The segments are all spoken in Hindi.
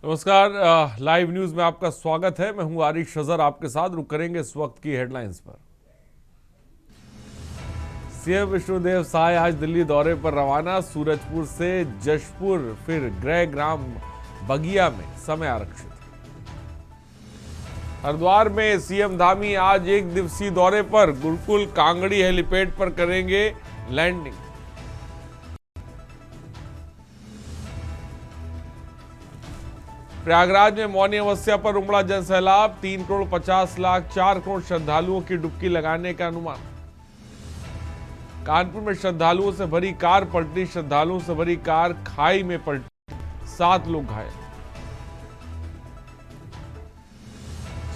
नमस्कार। लाइव न्यूज में आपका स्वागत है। मैं हूं आरिश शजर, आपके साथ रुक करेंगे इस वक्त की हेडलाइंस पर। सीएम विष्णुदेव साय आज दिल्ली दौरे पर रवाना। सूरजपुर से जशपुर, फिर गृहग्राम बगिया में समय आरक्षित। हरिद्वार में सीएम धामी आज एक दिवसीय दौरे पर। गुरुकुल कांगड़ी हेलीपैड पर करेंगे लैंडिंग। प्रयागराज में मौनी अमावस्या पर उमड़ा जनसैलाब। 3,50,00,000 4 करोड़ श्रद्धालुओं की डुबकी लगाने का अनुमान। कानपुर में श्रद्धालुओं से भरी कार पलटी। श्रद्धालुओं से भरी कार खाई में पलटी, 7 लोग घायल।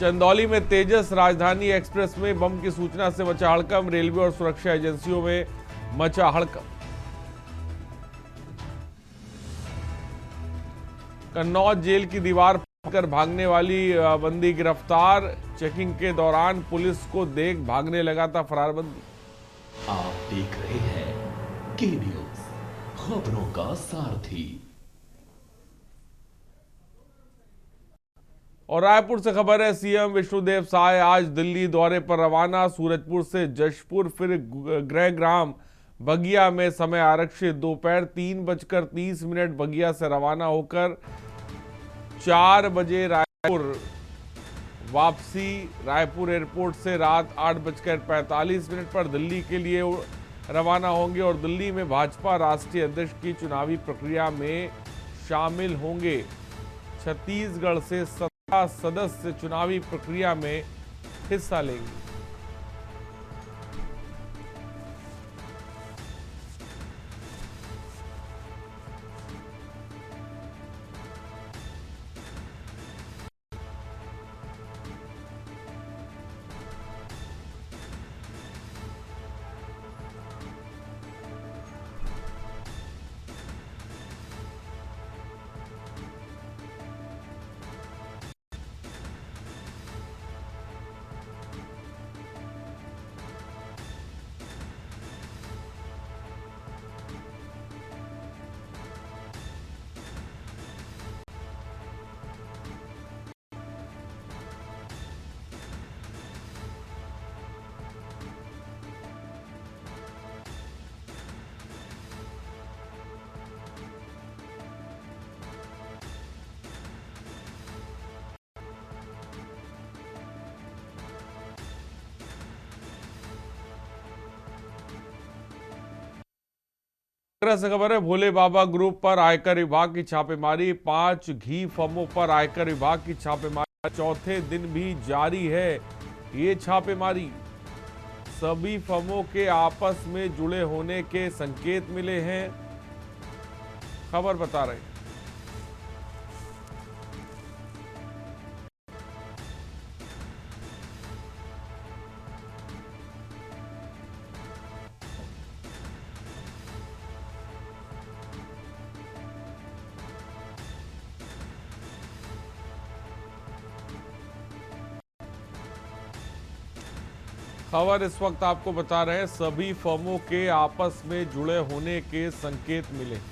चंदौली में तेजस राजधानी एक्सप्रेस में बम की सूचना से मचा हड़कंप। रेलवे और सुरक्षा एजेंसियों में मचा हड़कंप। कन्नौज जेल की दीवार फाड़कर भागने वाली बंदी गिरफ्तार। चेकिंग के दौरान पुलिस को देख भागने लगा था फरार बंदी। आप देख रहे हैं के न्यूज, खबरों का सारथी। और रायपुर से खबर है, सीएम विष्णुदेव साय आज दिल्ली दौरे पर रवाना। सूरजपुर से जशपुर, फिर गृहग्राम बगिया में समय आरक्षित। दोपहर 3:30 बगिया से रवाना होकर 4 बजे रायपुर वापसी। रायपुर एयरपोर्ट से रात 8:45 पर दिल्ली के लिए रवाना होंगे और दिल्ली में भाजपा राष्ट्रीय अध्यक्ष की चुनावी प्रक्रिया में शामिल होंगे। छत्तीसगढ़ से 17 सदस्य चुनावी प्रक्रिया में हिस्सा लेंगे। से खबर है, भोले बाबा ग्रुप पर आयकर विभाग की छापेमारी। 5 घी फर्मों पर आयकर विभाग की छापेमारी चौथे दिन भी जारी है। ये छापेमारी सभी फर्मों के आपस में जुड़े होने के संकेत मिले हैं, खबर बता रहे हैं। खबर इस वक्त आपको बता रहे हैं, सभी फर्मों के आपस में जुड़े होने के संकेत मिले।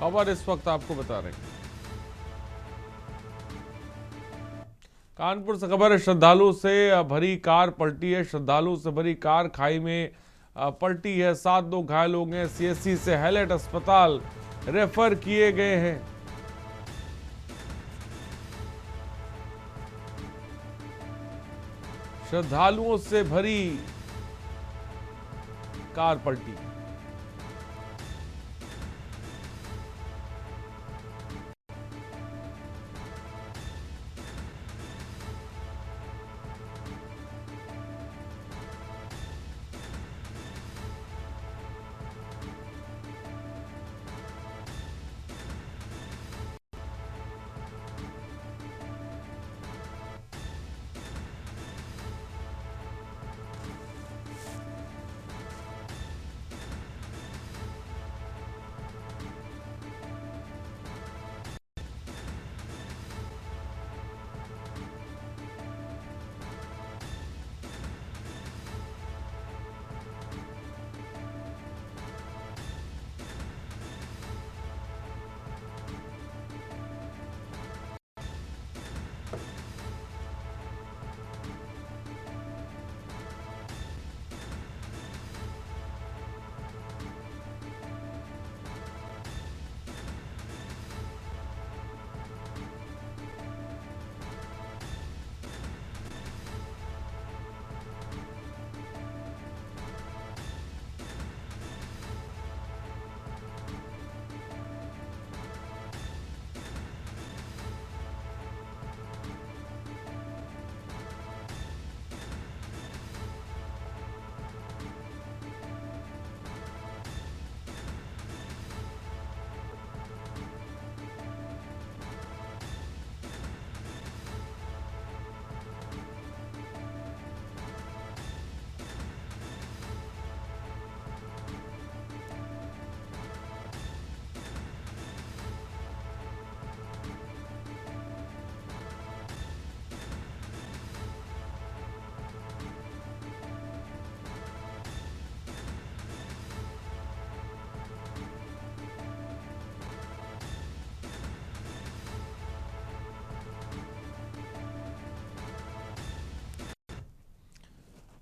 खबर इस वक्त आपको बता रहे हैं, कानपुर से खबर है, श्रद्धालु से भरी कार पलटी है। श्रद्धालु से भरी कार खाई में पलटी है, 7 लोग घायल हो गए। सीएससी से हैलेट अस्पताल रेफर किए गए हैं। श्रद्धालुओं से भरी कार पलटी।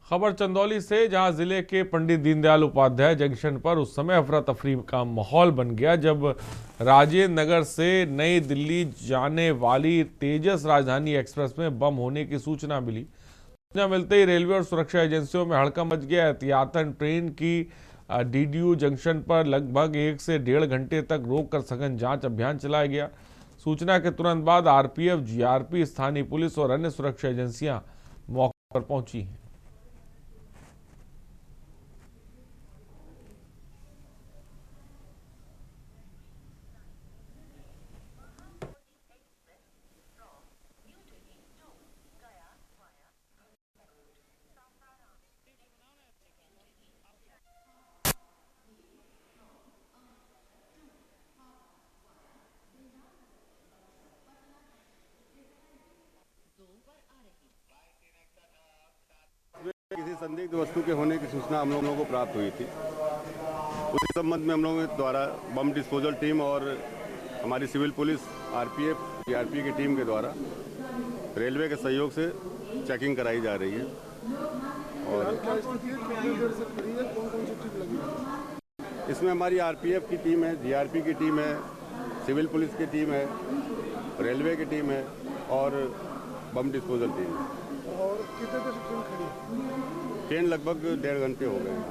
खबर चंदौली से, जहां जिले के पंडित दीनदयाल उपाध्याय जंक्शन पर उस समय अफरा तफरी का माहौल बन गया जब राजेंद्र नगर से नई दिल्ली जाने वाली तेजस राजधानी एक्सप्रेस में बम होने की सूचना मिली। सूचना मिलते ही रेलवे और सुरक्षा एजेंसियों में हड़कंप मच गया। एहतियातन ट्रेन की डीडीयू जंक्शन पर लगभग 1 से 1.5 घंटे तक रोककर सघन जांच अभियान चलाया गया। सूचना के तुरंत बाद आरपीएफ, जीआरपी, स्थानीय पुलिस और अन्य सुरक्षा एजेंसियां मौके पर पहुंची हैं। किसी संदिग्ध वस्तु के होने की सूचना हम लोगों को प्राप्त हुई थी। उसी संबंध में हम लोगों के द्वारा बम डिस्पोजल टीम और हमारी सिविल पुलिस, आरपीएफ, जीआरपी की टीम के द्वारा रेलवे के सहयोग से चेकिंग कराई जा रही है। और इसमें हमारी आरपीएफ की टीम है, जीआरपी की टीम है, सिविल पुलिस की टीम है, रेलवे की टीम है और बम डिस्पोजल टीम है। और कितने देर से ट्रेन खड़ी है? ट्रेन लगभग 1.5 घंटे हो गए हैं।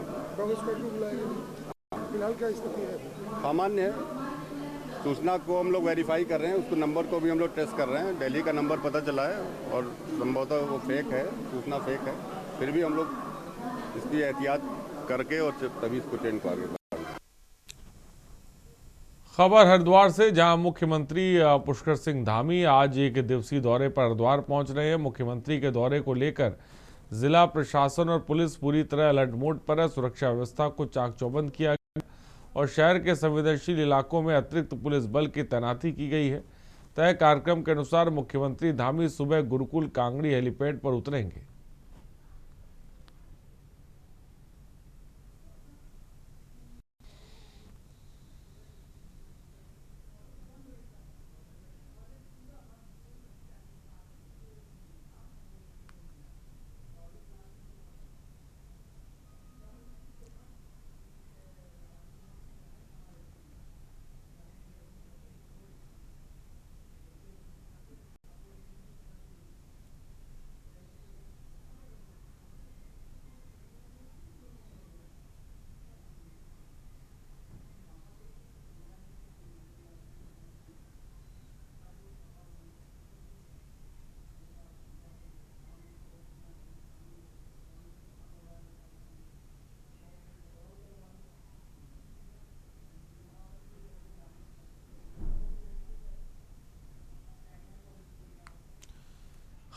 फिलहाल क्या स्थिति है? सामान्य है। सूचना को हम लोग वेरीफाई कर रहे हैं, उसको नंबर को भी हम लोग टेस्ट कर रहे हैं। दिल्ली का नंबर पता चला है और संभवतः वो फेक है, सूचना फेक है। फिर भी हम लोग इसकी एहतियात करके और तभी इसको ट्रेन को आगे बढ़ाएंगे। खबर हरिद्वार से, जहां मुख्यमंत्री पुष्कर सिंह धामी आज एक दिवसीय दौरे पर हरिद्वार पहुंच रहे हैं। मुख्यमंत्री के दौरे को लेकर जिला प्रशासन और पुलिस पूरी तरह अलर्ट मोड पर है। सुरक्षा व्यवस्था को चाक चौबंद किया गया और शहर के संवेदनशील इलाकों में अतिरिक्त पुलिस बल की तैनाती की गई है। तय कार्यक्रम के अनुसार मुख्यमंत्री धामी सुबह गुरुकुल कांगड़ी हेलीपैड पर उतरेंगे।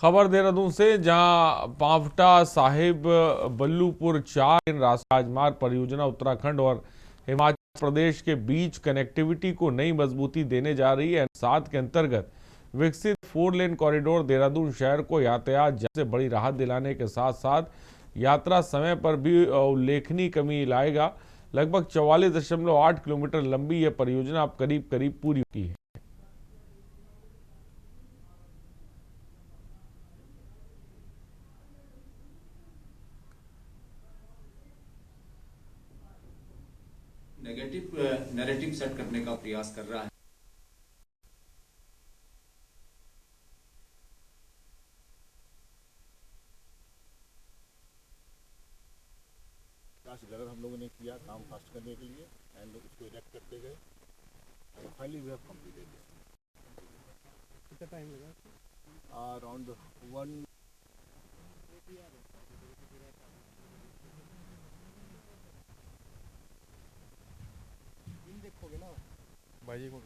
खबर देहरादून से, जहां पांवटा साहिब बल्लूपुर 4 राजमार्ग परियोजना उत्तराखंड और हिमाचल प्रदेश के बीच कनेक्टिविटी को नई मजबूती देने जा रही है। 7 के अंतर्गत विकसित 4 लेन कॉरिडोर देहरादून शहर को यातायात से बड़ी राहत दिलाने के साथ साथ यात्रा समय पर भी उल्लेखनीय कमी लाएगा। लगभग 44.8 किलोमीटर लंबी यह परियोजना अब करीब करीब पूरी की है। नेगेटिव नैरेटिव सेट करने का प्रयास कर रहा है। अगर हम लोगों ने किया काम फास्ट करने के लिए एंड उसको इरेक्ट करते गए और फाइनली वी हैव कंप्लीटेड। कितना टाइम लगा? अराउंड 1 देखोगे ना भाई को।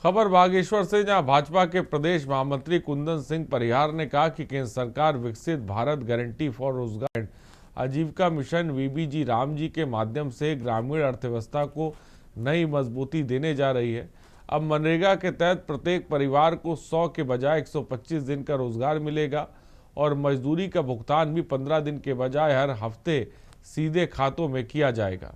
खबर बागेश्वर से, जहां भाजपा के प्रदेश महामंत्री कुंदन सिंह परिहार ने कहा कि केंद्र सरकार विकसित भारत गारंटी फॉर रोजगार एंड आजीविका मिशन वीबीजी राम जी के माध्यम से ग्रामीण अर्थव्यवस्था को नई मजबूती देने जा रही है। अब मनरेगा के तहत प्रत्येक परिवार को 100 के बजाय 125 दिन का रोजगार मिलेगा और मजदूरी का भुगतान भी 15 दिन के बजाय हर हफ्ते सीधे खातों में किया जाएगा।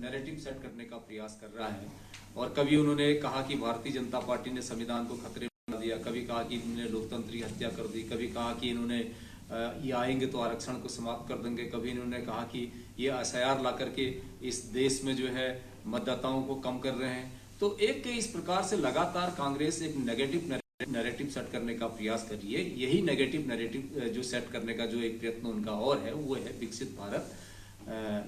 नैरेटिव सेट करने का प्रयास कर रहा है। और कभी उन्होंने कहा कि भारतीय जनता पार्टी ने संविधान को खतरे में डाल दिया, कभी कहा कि इन्होंने लोकतंत्र की हत्या कर दी, कभी कहा कि इन्होंने ये आएंगे तो आरक्षण को समाप्त कर देंगे, कभी इन्होंने कहा कि ये एसआईआर ला करके इस देश में जो है मतदाताओं को कम कर रहे हैं। तो एक इस प्रकार से लगातार कांग्रेस एक नेगेटिव नैरेटिव सेट करने का प्रयास कर रही है। यही नेगेटिव नैरेटिव जो सेट करने का जो एक प्रयत्न उनका और है वो है विकसित भारत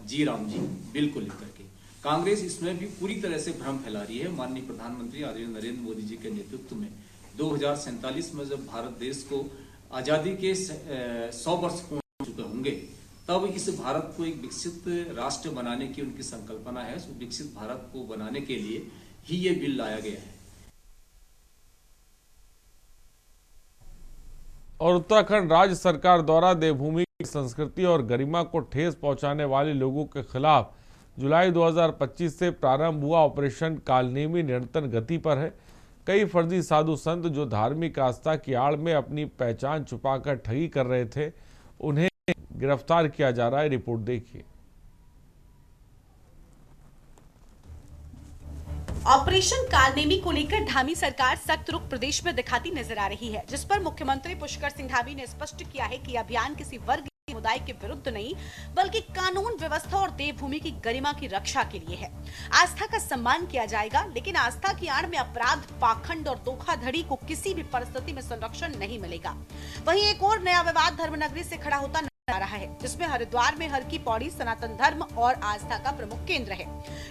जी राम जी बिल को लेकर के। कांग्रेस इसमें भी पूरी तरह से भ्रम फैला रही है। माननीय प्रधानमंत्री आदरणीय नरेंद्र मोदी जी के नेतृत्व में 2047 में जब भारत देश को आजादी के 100 वर्ष पूर्ण हो चुके होंगे, तब इस भारत को एक विकसित राष्ट्र बनाने की उनकी संकल्पना है। उस विकसित भारत को बनाने के लिए ही ये बिल लाया गया है। और उत्तराखंड राज्य सरकार द्वारा देवभूमि की संस्कृति और गरिमा को ठेस पहुंचाने वाले लोगों के खिलाफ जुलाई 2025 से प्रारंभ हुआ ऑपरेशन कालनेमी निरंतर गति पर है। कई फर्जी साधु संत जो धार्मिक आस्था की आड़ में अपनी पहचान छुपाकर ठगी कर रहे थे, उन्हें गिरफ्तार किया जा रहा है। रिपोर्ट देखिए। ऑपरेशन कालनेमी को लेकर धामी सरकार सख्त रुख प्रदेश में दिखाती नजर आ रही है, जिस पर मुख्यमंत्री पुष्कर सिंह धामी ने स्पष्ट किया है कि अभियान किसी वर्ग समुदाय के विरुद्ध नहीं, बल्कि कानून व्यवस्था और देवभूमि की गरिमा की रक्षा के लिए है। आस्था का सम्मान किया जाएगा, लेकिन आस्था की आड़ में अपराध, पाखंड और धोखाधड़ी को किसी भी परिस्थिति में संरक्षण नहीं मिलेगा। वहीं एक और नया विवाद धर्मनगरी से खड़ा होता आ रहा है, जिसमें हरिद्वार में हर की पौड़ी सनातन धर्म और आस्था का प्रमुख केंद्र है।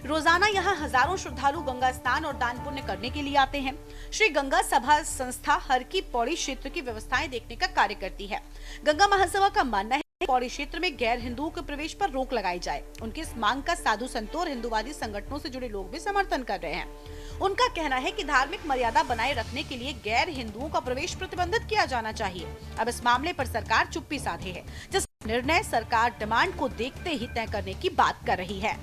रोजाना यहाँ हजारों श्रद्धालु गंगा स्नान और दान पुण्य करने के लिए आते हैं। श्री गंगा सभा संस्था हर की पौड़ी क्षेत्र की व्यवस्थाएं देखने का कार्य करती है। गंगा महासभा का मानना है पौड़ी क्षेत्र में गैर हिंदुओं के प्रवेश पर रोक लगाई जाए। उनकी इस मांग का साधु संतों और हिंदुवादी संगठनों से जुड़े लोग भी समर्थन कर रहे हैं। उनका कहना है कि धार्मिक मर्यादा बनाए रखने के लिए गैर हिंदुओं का प्रवेश प्रतिबंधित किया जाना चाहिए। अब इस मामले पर सरकार चुप्पी साधे है, जिस निर्णय सरकार डिमांड को देखते ही तय करने की बात कर रही है।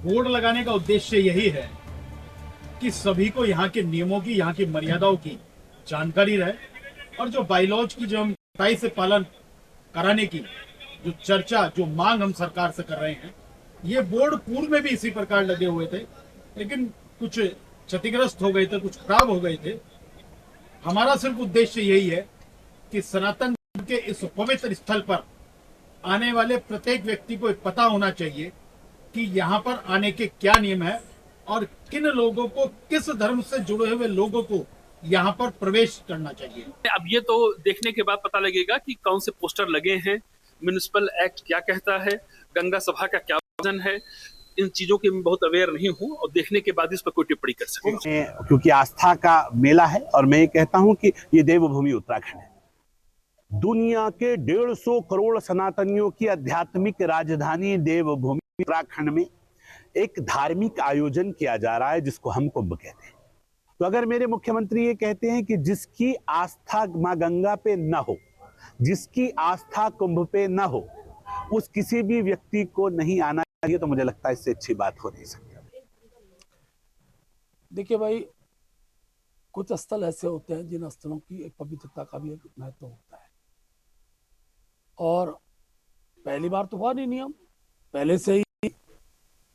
बोर्ड लगाने का उद्देश्य यही है कि सभी को यहाँ के नियमों की, यहाँ की मर्यादाओं की जानकारी रहे और जो बाइलॉज की जो हम कड़ाई से पालन कराने की जो चर्चा, जो मांग हम सरकार से कर रहे हैं, ये बोर्ड पूर्व में भी इसी प्रकार लगे हुए थे, लेकिन कुछ क्षतिग्रस्त हो गए थे, कुछ खराब हो गए थे। हमारा सिर्फ उद्देश्य यही है कि सनातन के इस पवित्र स्थल पर आने वाले प्रत्येक व्यक्ति को पता होना चाहिए कि यहाँ पर आने के क्या नियम है और किन लोगों को, किस धर्म से जुड़े हुए लोगों को यहाँ पर प्रवेश करना चाहिए। अब ये तो देखने के बाद पता लगेगा कि कौन से पोस्टर लगे हैं, म्युनिसिपल एक्ट क्या कहता है, गंगा सभा का क्या वजन है। इन चीजों के मैं बहुत अवेयर नहीं हूं और देखने के बाद इस पर कोई टिप्पणी कर सकूंगा। क्योंकि आस्था का मेला है और मैं ये कहता हूं कि ये देवभूमि उत्तराखंड है। दुनिया के 150 करोड़ सनातनियों की आध्यात्मिक राजधानी देवभूमि उत्तराखंड में एक धार्मिक आयोजन किया जा रहा है जिसको हम कुंभ कहते हैं। तो अगर मेरे मुख्यमंत्री ये कहते हैं कि जिसकी आस्था मां गंगा पे न हो, जिसकी आस्था कुंभ पे न हो, उस किसी भी व्यक्ति को नहीं आना चाहिए, तो मुझे लगता है इससे अच्छी बात हो नहीं सकती। देखिए भाई, कुछ स्थल ऐसे होते हैं जिन स्थलों की एक पवित्रता का भी एक महत्व होता है, और पहली बार तो हुआ नहीं नियम, पहले से ही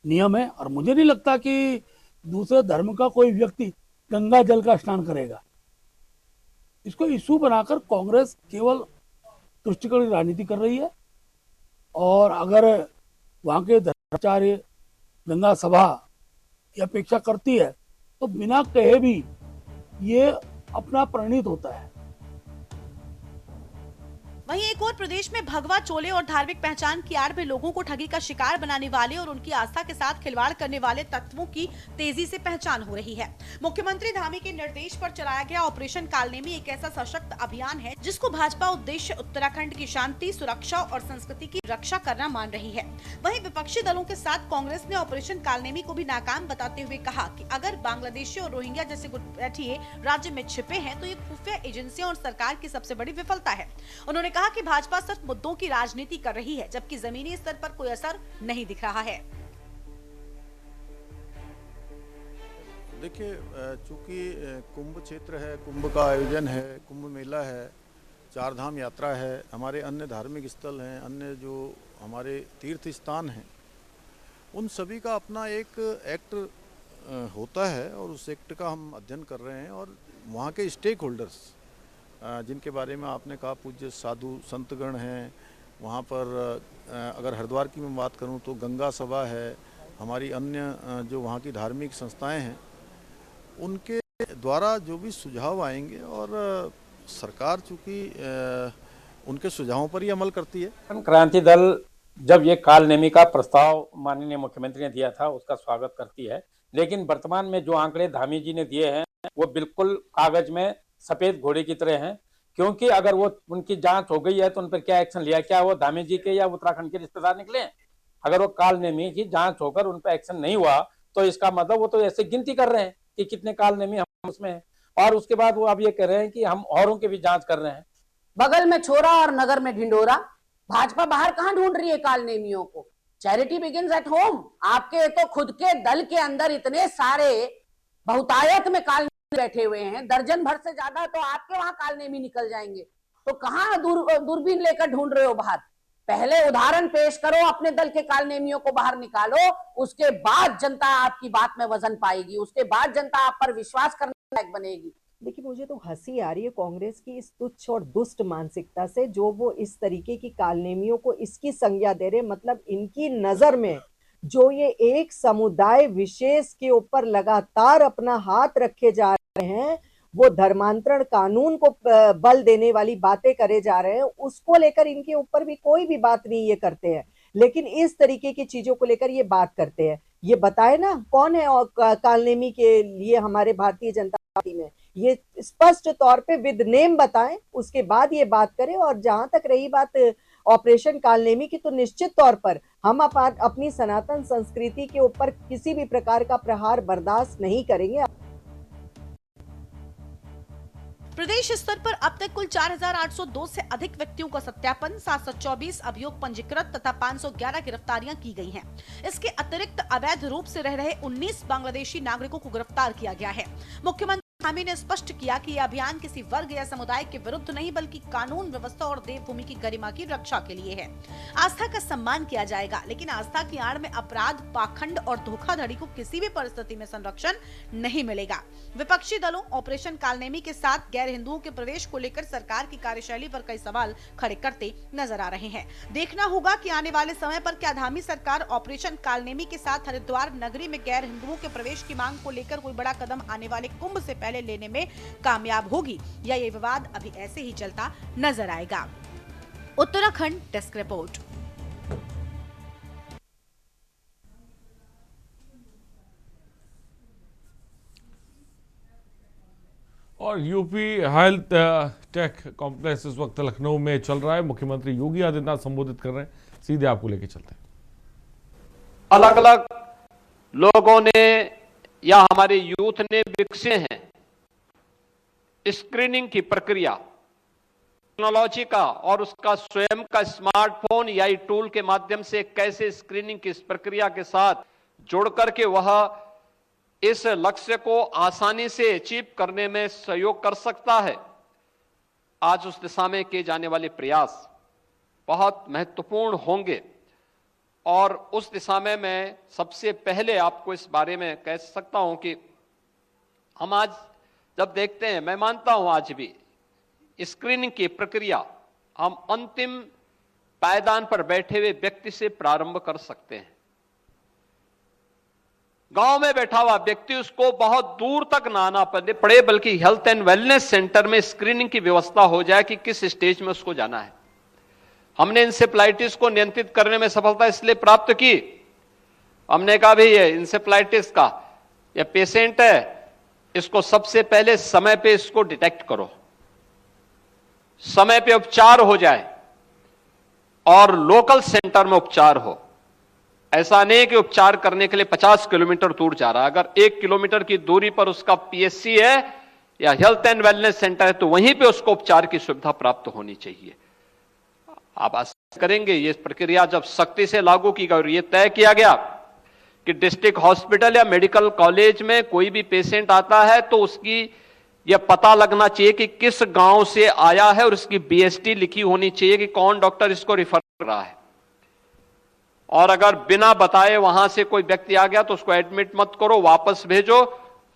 नियम है। और मुझे नहीं लगता कि दूसरे धर्म का कोई व्यक्ति गंगा जल का स्नान करेगा। इसको इशू बनाकर कांग्रेस केवल तुष्टिकरण राजनीति कर रही है, और अगर वहां के धर्माचार्य गंगा सभा की अपेक्षा करती है तो बिना कहे भी ये अपना प्रणीत होता है। वहीं एक और प्रदेश में भगवा चोले और धार्मिक पहचान की आड़ में लोगों को ठगी का शिकार बनाने वाले और उनकी आस्था के साथ खिलवाड़ करने वाले तत्वों की तेजी से पहचान हो रही है। मुख्यमंत्री धामी के निर्देश पर चलाया गया ऑपरेशन कालनेमी एक ऐसा सशक्त अभियान है जिसको भाजपा उद्देश्य उत्तराखंड की शांति, सुरक्षा और संस्कृति की रक्षा करना मान रही है। वहीं विपक्षी दलों के साथ कांग्रेस ने ऑपरेशन कालनेमी को भी नाकाम बताते हुए कहा कि अगर बांग्लादेशी और रोहिंग्या जैसे घुसपैठिए राज्य में छिपे हैं तो ये खुफिया एजेंसियां और सरकार की सबसे बड़ी विफलता है। उन्होंने कहा कि भाजपा सिर्फ मुद्दों की राजनीति कर रही है, जबकि जमीनी स्तर पर कोई असर नहीं दिख रहा है। देखिए, चूंकि कुंभ क्षेत्र है, कुंभ का आयोजन है, कुंभ मेला है, चार धाम यात्रा है, हमारे अन्य धार्मिक स्थल हैं, अन्य जो हमारे तीर्थ स्थान हैं, उन सभी का अपना एक एक्ट होता है और उस एक्ट का हम अध्ययन कर रहे हैं। और वहाँ के स्टेक होल्डर्स जिनके बारे में आपने कहा, पूज्य साधु संतगण हैं, वहाँ पर अगर हरिद्वार की मैं बात करूँ तो गंगा सभा है, हमारी अन्य जो वहाँ की धार्मिक संस्थाएं हैं, उनके द्वारा जो भी सुझाव आएंगे, और सरकार चूँकि उनके सुझावों पर ही अमल करती है। क्रांति दल जब ये कालनेमी का प्रस्ताव माननीय मुख्यमंत्री ने दिया था उसका स्वागत करती है, लेकिन वर्तमान में जो आंकड़े धामी जी ने दिए हैं वो बिल्कुल कागज में सफेद घोड़े की तरह हैं। क्योंकि अगर वो उनकी जांच हो गई है तो उन पर क्या एक्शन लिया, क्या वो धामी जी के या उत्तराखंड के रिश्तेदार निकले हैं? अगर वो कालनेमी की जांच होकर उन पर एक्शन नहीं हुआ तो इसका मतलब वो तो ऐसे गिनती कर रहे हैं कि कितने कालनेमी हम उसमें हैं, और उसके बाद वो अब ये कह रहे हैं कि हम औरों की भी जांच कर रहे हैं। बगल में छोरा और नगर में ढिंडोरा। भाजपा बाहर कहाँ ढूंढ रही है कालनेमियों को? Charity begins at home. आपके तो खुद के दल के अंदर इतने सारे बहुतायत में काल बैठे हुए हैं, दर्जन भर से ज्यादा, तो आपके वहां कालनेमी निकल जाएंगे। तो कहाँ दूरबीन लेकर ढूंढ रहे हो बाहर? पहले उदाहरण पेश करो, अपने दल के कालनेमियों को बाहर निकालो, उसके बाद जनता आपकी बात में वजन पाएगी, उसके बाद जनता आप पर विश्वास करने लायक बनेगी। देखिए, मुझे तो हंसी आ रही है कांग्रेस की इस तुच्छ और दुष्ट मानसिकता से, जो वो इस तरीके की कालनेमियों को इसकी संज्ञा दे रहे। मतलब इनकी नजर में जो ये एक समुदाय विशेष के ऊपर लगातार अपना हाथ रखे जा रहे हैं, वो धर्मांतरण कानून को बल देने वाली बातें करे जा रहे हैं, उसको लेकर इनके ऊपर भी कोई भी बात नहीं ये करते हैं। लेकिन इस तरीके की चीजों को लेकर ये बात करते हैं। ये बताए ना कौन है कालनेमी के लिए हमारे भारतीय जनता पार्टी में, ये स्पष्ट तौर पे विद नेम बताएं, उसके बाद ये बात करें। और जहां तक रही बात ऑपरेशन कालनेमी की, तो निश्चित तौर पर हम अपनी सनातन संस्कृति के ऊपर किसी भी प्रकार का प्रहार बर्दाश्त नहीं करेंगे। प्रदेश स्तर पर अब तक कुल 4,802 से अधिक व्यक्तियों का सत्यापन, 724 अभियोग पंजीकृत तथा 511 गिरफ्तारियां की गई हैं। इसके अतिरिक्त अवैध रूप से रह रहे 19 बांग्लादेशी नागरिकों को गिरफ्तार किया गया है। मुख्यमंत्री धामी ने स्पष्ट किया कि यह अभियान किसी वर्ग या समुदाय के विरुद्ध नहीं बल्कि कानून व्यवस्था और देवभूमि की गरिमा की रक्षा के लिए है। आस्था का सम्मान किया जाएगा, लेकिन आस्था की आड़ में अपराध, पाखंड और धोखाधड़ी को किसी भी परिस्थिति में संरक्षण नहीं मिलेगा। विपक्षी दलों ऑपरेशन कालनेमी के साथ गैर हिंदुओं के प्रवेश को लेकर सरकार की कार्यशैली पर कई सवाल खड़े करते नजर आ रहे हैं। देखना होगा कि आने वाले समय पर क्या धामी सरकार ऑपरेशन कालनेमी के साथ हरिद्वार नगरी में गैर हिंदुओं के प्रवेश की मांग को लेकर कोई बड़ा कदम आने वाले कुंभ से पहले लेने में कामयाब होगी या ये विवाद अभी ऐसे ही चलता नजर आएगा। Uttarakhand desk report. और यूपी हेल्थ टेक कॉम्प्लेक्स इस वक्त लखनऊ में चल रहा है। मुख्यमंत्री योगी आदित्यनाथ संबोधित कर रहे हैं, सीधे आपको लेके चलते हैं। अलग अलग लोगों ने या हमारे यूथ ने विकसित हैं स्क्रीनिंग की प्रक्रिया, टेक्नोलॉजी का और उसका स्वयं का स्मार्टफोन या टूल के माध्यम से कैसे स्क्रीनिंग की इस प्रक्रिया के साथ जोड़ करके वह इस लक्ष्य को आसानी से अचीव करने में सहयोग कर सकता है। आज उस दिशा में किए जाने वाले प्रयास बहुत महत्वपूर्ण होंगे और उस दिशा में मैं सबसे पहले आपको इस बारे में कह सकता हूं कि हम आज जब देखते हैं, मैं मानता हूं आज भी स्क्रीनिंग की प्रक्रिया हम अंतिम पायदान पर बैठे हुए व्यक्ति से प्रारंभ कर सकते हैं। गांव में बैठा हुआ व्यक्ति, उसको बहुत दूर तक ना आना पड़े, बल्कि हेल्थ एंड वेलनेस सेंटर में स्क्रीनिंग की व्यवस्था हो जाए कि किस स्टेज में उसको जाना है। हमने इंसेफ्लाइटिस को नियंत्रित करने में सफलता इसलिए प्राप्त की, हमने कहा भाई ये इंसेफ्लाइटिस का ये पेशेंट है, इसको सबसे पहले समय पे इसको डिटेक्ट करो, समय पे उपचार हो जाए और लोकल सेंटर में उपचार हो। ऐसा नहीं कि उपचार करने के लिए 50 किलोमीटर दूर जा रहा है। अगर 1 किलोमीटर की दूरी पर उसका पीएचसी है या हेल्थ एंड वेलनेस सेंटर है तो वहीं पे उसको उपचार की सुविधा प्राप्त होनी चाहिए। आप आशा करेंगे ये प्रक्रिया जब सख्ती से लागू की गई और ये तय किया गया कि डिस्ट्रिक्ट हॉस्पिटल या मेडिकल कॉलेज में कोई भी पेशेंट आता है तो उसकी यह पता लगना चाहिए कि किस गांव से आया है और उसकी बीएसटी लिखी होनी चाहिए कि कौन डॉक्टर इसको रिफर कर रहा है। और अगर बिना बताए वहां से कोई व्यक्ति आ गया तो उसको एडमिट मत करो, वापस भेजो।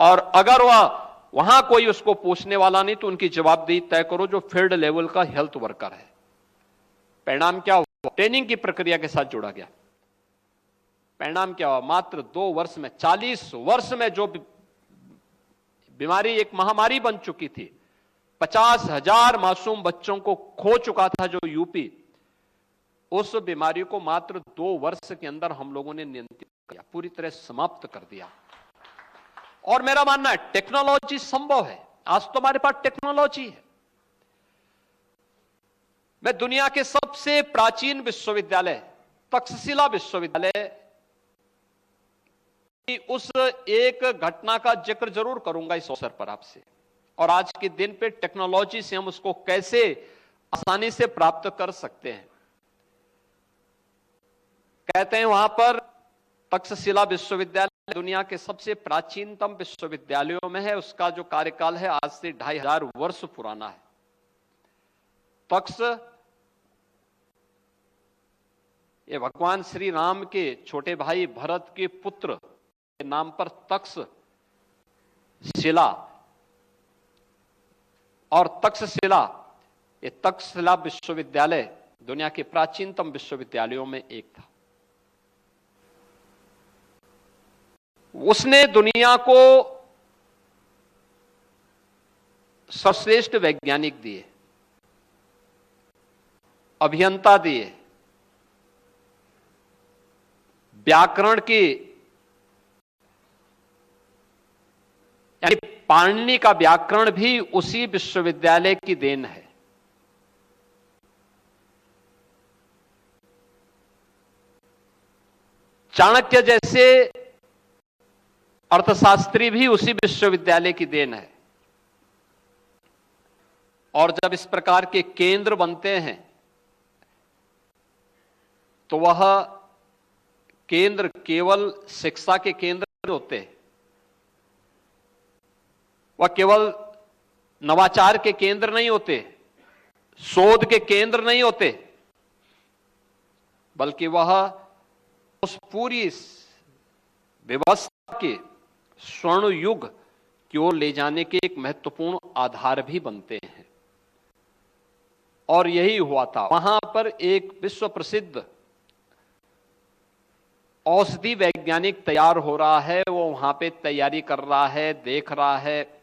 और अगर वहां कोई उसको पूछने वाला नहीं तो उनकी जवाबदेही तय करो जो फील्ड लेवल का हेल्थ वर्कर है। परिणाम क्या हुआ? ट्रेनिंग की प्रक्रिया के साथ जोड़ा गया। परिणाम क्या हुआ? मात्र 2 वर्ष में 40 वर्ष में जो बीमारी एक महामारी बन चुकी थी, 50,000 मासूम बच्चों को खो चुका था जो यूपी, उस बीमारी को मात्र 2 वर्ष के अंदर हम लोगों ने नियंत्रित किया, पूरी तरह समाप्त कर दिया। और मेरा मानना है टेक्नोलॉजी संभव है। आज तो हमारे पास टेक्नोलॉजी है। मैं दुनिया के सबसे प्राचीन विश्वविद्यालय तक्षशिला विश्वविद्यालय की उस एक घटना का जिक्र जरूर करूंगा इस अवसर पर आपसे, और आज के दिन पे टेक्नोलॉजी से हम उसको कैसे आसानी से प्राप्त कर सकते हैं। कहते हैं वहां पर तक्षशिला विश्वविद्यालय दुनिया के सबसे प्राचीनतम विश्वविद्यालयों में है। उसका जो कार्यकाल है आज से 2500 वर्ष पुराना है। तक्ष ये भगवान श्री राम के छोटे भाई भरत के पुत्र के नाम पर तक्षशिला, और तक्षशिला ये तक्षशिला विश्वविद्यालय दुनिया के प्राचीनतम विश्वविद्यालयों में एक था। उसने दुनिया को सर्वश्रेष्ठ वैज्ञानिक दिए, अभियंता दिए, व्याकरण की यानी पाणिनि का व्याकरण भी उसी विश्वविद्यालय की देन है। चाणक्य जैसे अर्थशास्त्री भी उसी विश्वविद्यालय की देन है। और जब इस प्रकार के केंद्र बनते हैं तो वह केंद्र केवल शिक्षा के केंद्र नहीं होते, वह केवल नवाचार के केंद्र नहीं होते, शोध के केंद्र नहीं होते, बल्कि वह उस पूरी व्यवस्था के स्वर्ण युग की ओर ले जाने के एक महत्वपूर्ण आधार भी बनते हैं। और यही हुआ था। वहां पर एक विश्व प्रसिद्ध औषधि वैज्ञानिक तैयार हो रहा है, वो वहां पे तैयारी कर रहा है, देख रहा है,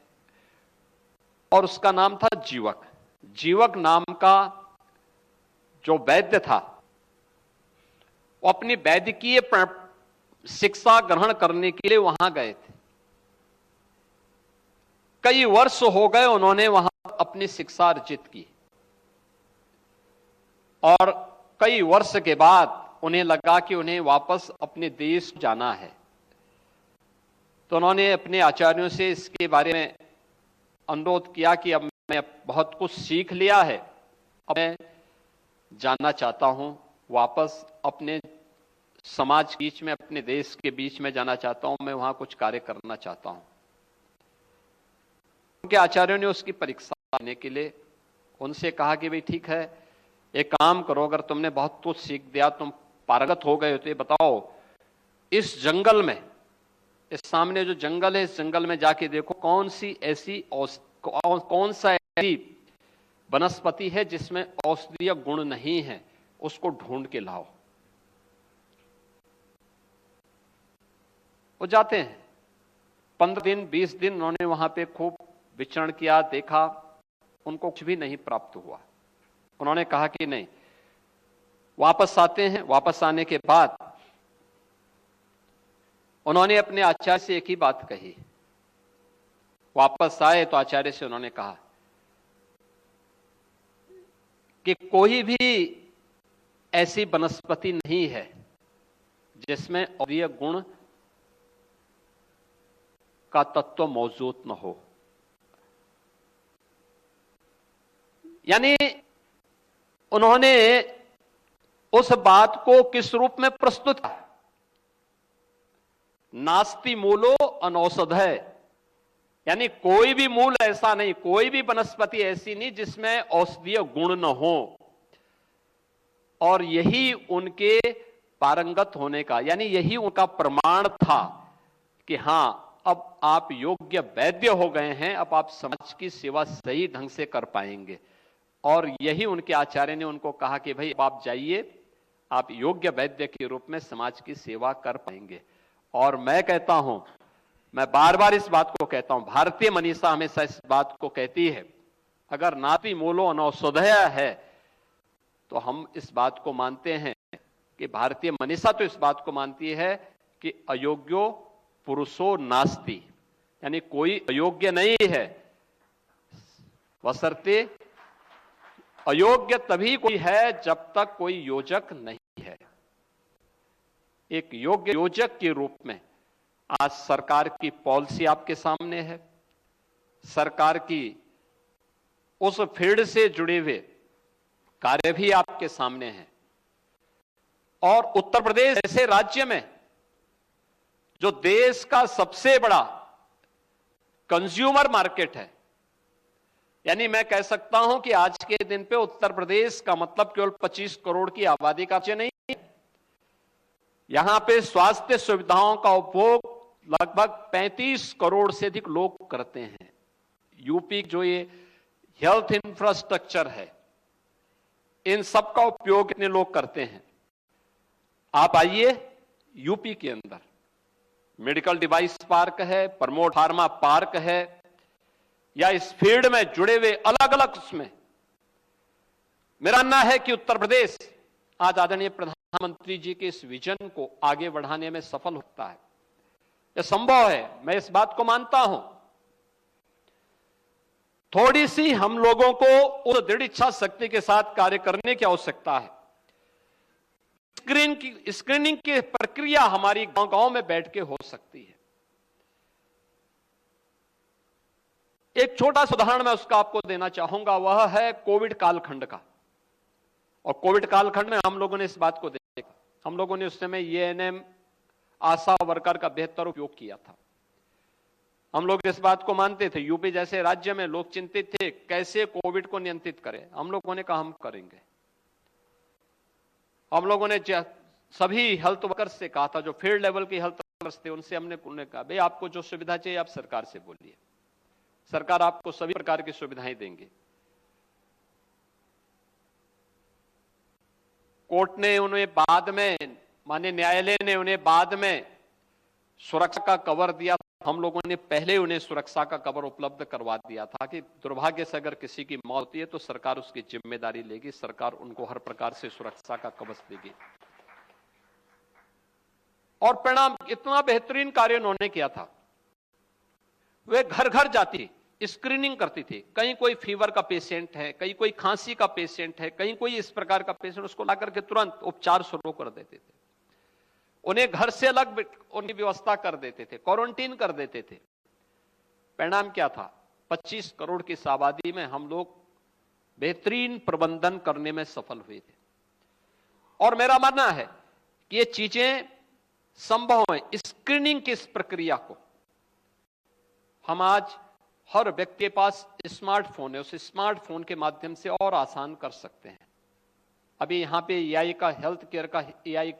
और उसका नाम था जीवक। जीवक नाम का जो वैद्य था, वो अपनी वैद्यकीय शिक्षा ग्रहण करने के लिए वहां गए थे। कई वर्ष हो गए उन्होंने वहां अपनी शिक्षा अर्जित की, और कई वर्ष के बाद उन्हें लगा कि उन्हें वापस अपने देश जाना है। तो उन्होंने अपने आचार्यों से इसके बारे में अनुरोध किया कि अब मैं बहुत कुछ सीख लिया है, अब मैं जाना चाहता हूं, वापस अपने समाज के बीच में, अपने देश के बीच में जाना चाहता हूं, मैं वहां कुछ कार्य करना चाहता हूं। उनके आचार्यों ने उसकी परीक्षा देने के लिए उनसे कहा कि भाई ठीक है, एक काम करो, अगर तुमने बहुत कुछ सीख दिया, तुम पारंगत हो गए हो, तो ये बताओ, इस जंगल में, इस सामने जो जंगल है, इस जंगल में जाके देखो कौन सा ऐसी वनस्पति है जिसमें औषधीय गुण नहीं है, उसको ढूंढ के लाओ। वो जाते हैं, 15 दिन 20 दिन उन्होंने वहां पे खूब विचरण किया, देखा, उनको कुछ भी नहीं प्राप्त हुआ। उन्होंने कहा कि नहीं, वापस आते हैं। वापस आने के बाद उन्होंने अपने आचार्य से एक ही बात कही। वापस आए तो आचार्य से उन्होंने कहा कि कोई भी ऐसी वनस्पति नहीं है जिसमें औषधीय गुण का तत्व मौजूद न हो। यानी उन्होंने उस बात को किस रूप में प्रस्तुत किया? नास्ति मूलो अनौषधय, यानी कोई भी मूल ऐसा नहीं, कोई भी वनस्पति ऐसी नहीं जिसमें औषधीय गुण न हो। और यही उनके पारंगत होने का, यानी यही उनका प्रमाण था कि हां, अब आप योग्य वैद्य हो गए हैं, अब आप समाज की सेवा सही ढंग से कर पाएंगे। और यही उनके आचार्य ने उनको कहा कि भाई अब आप जाइए, आप योग्य वैद्य के रूप में समाज की सेवा कर पाएंगे। और मैं कहता हूं, मैं बार बार इस बात को कहता हूं, भारतीय मनीषा हमेशा इस बात को कहती है, अगर नास्ति मूलो अनौषधय है तो हम इस बात को मानते हैं कि भारतीय मनीषा तो इस बात को मानती है कि अयोग्यो पुरुषो नास्ति, यानी कोई अयोग्य नहीं है, बशर्ते अयोग्य तभी कोई है जब तक कोई योजक नहीं है। एक योग्य योजक के रूप में आज सरकार की पॉलिसी आपके सामने है, सरकार की उस फील्ड से जुड़े हुए कार्य भी आपके सामने हैं। और उत्तर प्रदेश ऐसे राज्य में जो देश का सबसे बड़ा कंज्यूमर मार्केट है, यानी मैं कह सकता हूं कि आज के दिन पे उत्तर प्रदेश का मतलब केवल 25 करोड़ की आबादी का राज्य नहीं है। यहां पे स्वास्थ्य सुविधाओं का उपभोग लगभग 35 करोड़ से अधिक लोग करते हैं। यूपी जो ये हेल्थ इंफ्रास्ट्रक्चर है, इन सब का उपयोग इतने लोग करते हैं। आप आइए यूपी के अंदर मेडिकल डिवाइस पार्क है, प्रमोद फार्मा पार्क है, या इस फील्ड में जुड़े हुए अलग अलग उसमें, मेरा मानना है कि उत्तर प्रदेश आज आदरणीय प्रधानमंत्री जी के इस विजन को आगे बढ़ाने में सफल होता है। यह संभव है, मैं इस बात को मानता हूं। थोड़ी सी हम लोगों को उस दृढ़ इच्छा शक्ति के साथ कार्य करने की आवश्यकता है। स्क्रीनिंग की प्रक्रिया हमारी गांव-गांव में बैठ के हो सकती है। एक छोटा सा उदाहरण मैं उसका आपको देना चाहूंगा, वह है कोविड कालखंड का। और कोविड कालखंड में हम लोगों ने इस बात को देखा, हम लोगों ने उस समय एएनएम आशा वर्कर का बेहतर उपयोग किया था। हम लोग इस बात को मानते थे, यूपी जैसे राज्य में लोग चिंतित थे कैसे कोविड को नियंत्रित करें। हम लोगों ने कहा हम करेंगे। हम लोगों ने सभी हेल्थ वर्कर्स से कहा था, जो फील्ड लेवल के हेल्थ वर्कर्स थे, उनसे हमने कहा भाई आपको जो सुविधा चाहिए आप सरकार से बोलिए, सरकार आपको सभी प्रकार की सुविधाएं देंगे। कोर्ट ने उन्हें बाद में, माननीय न्यायालय ने उन्हें बाद में सुरक्षा का कवर दिया। हम लोगों ने पहले उन्हें सुरक्षा का कवर उपलब्ध करवा दिया था कि दुर्भाग्य से अगर किसी की मौत होती है तो सरकार उसकी जिम्मेदारी लेगी, सरकार उनको हर प्रकार से सुरक्षा का कवच देगी। और परिणाम इतना बेहतरीन कार्य उन्होंने किया था। वे घर घर जाती, स्क्रीनिंग करती थी, कहीं कोई फीवर का पेशेंट है, कहीं कोई खांसी का पेशेंट है, कहीं कोई इस प्रकार का पेशेंट, उसको ला करके तुरंत उपचार शुरू कर देते थे। उन्हें घर से अलग उनकी व्यवस्था कर देते थे, क्वारंटीन कर देते थे। परिणाम क्या था? 25 करोड़ की आबादी में हम लोग बेहतरीन प्रबंधन करने में सफल हुए थे। और मेरा मानना है कि ये चीजें संभव है। स्क्रीनिंग की इस प्रक्रिया को हम आज हर व्यक्ति के पास स्मार्टफोन है, उस स्मार्टफोन के माध्यम से और आसान कर सकते हैं। अभी यहां पे एआई का, हेल्थ केयर का एआई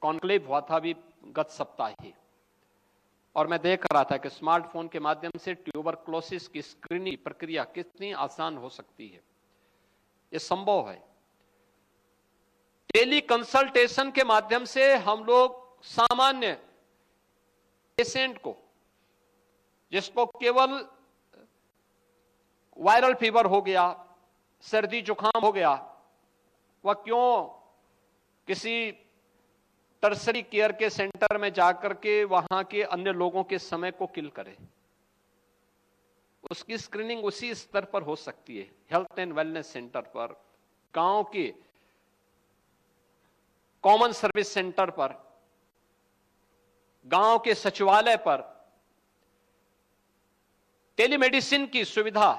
कॉन्क्लेव हुआ था अभी गत सप्ताह ही, और मैं देख रहा था कि स्मार्टफोन के माध्यम से ट्यूबरक्लोसिस की स्क्रीनिंग प्रक्रिया कितनी आसान हो सकती है। यह संभव है। टेली कंसल्टेशन के माध्यम से हम लोग सामान्य पेशेंट को, जिसको केवल वायरल फीवर हो गया, सर्दी जुकाम हो गया, वह क्यों किसी टर्सरी केयर के सेंटर में जाकर के वहां के अन्य लोगों के समय को किल करे। उसकी स्क्रीनिंग उसी स्तर पर हो सकती है, हेल्थ एंड वेलनेस सेंटर पर, गांव के कॉमन सर्विस सेंटर पर, गांव के सचिवालय पर। टेलीमेडिसिन की सुविधा